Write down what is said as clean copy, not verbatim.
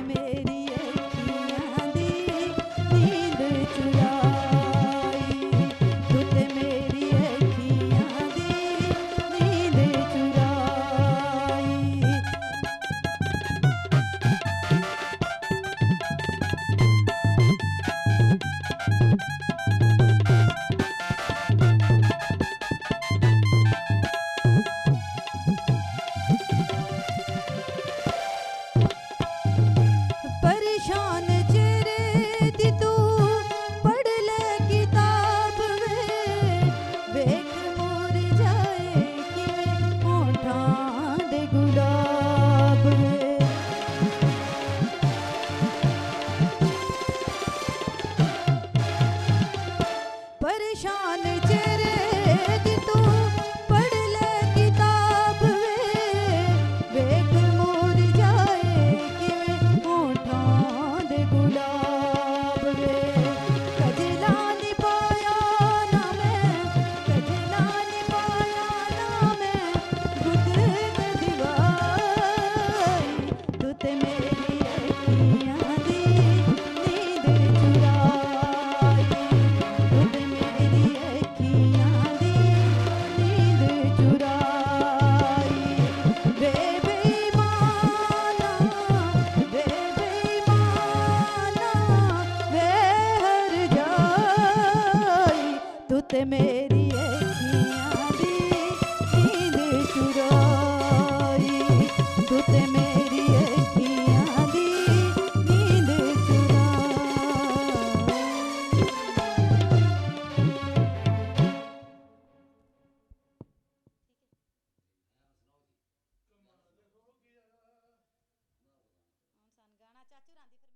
मेरी अखियां दी नींद चुराई, तू ते मेरी अखियां दी नींद चुराई। परेशान चेहरे दी तू पढ़ ले किताब वे, वेख मोर जाए किवें होठां दे गुलाब वे। परेशान चेहरे दी तू पढ़ ले किताब वे, वेख मोर जाए किवें होठां दे गुलाब वे। कजला नी पाया ना मैं, कजला नी पाया ना मैं, गुद ते दिवाई, तू ते मेरी अखियां दी नींद चुराई, तू ते मेरी अखियां दी नींद चुराई। वे बेईमाना, वे बेईमाना, वे हर जाई, तू ते मेरी अखियां दी नींद चुराई, तू ते मेरी अखियां दी नींद चुराई। गाना चाचू रांदी फिर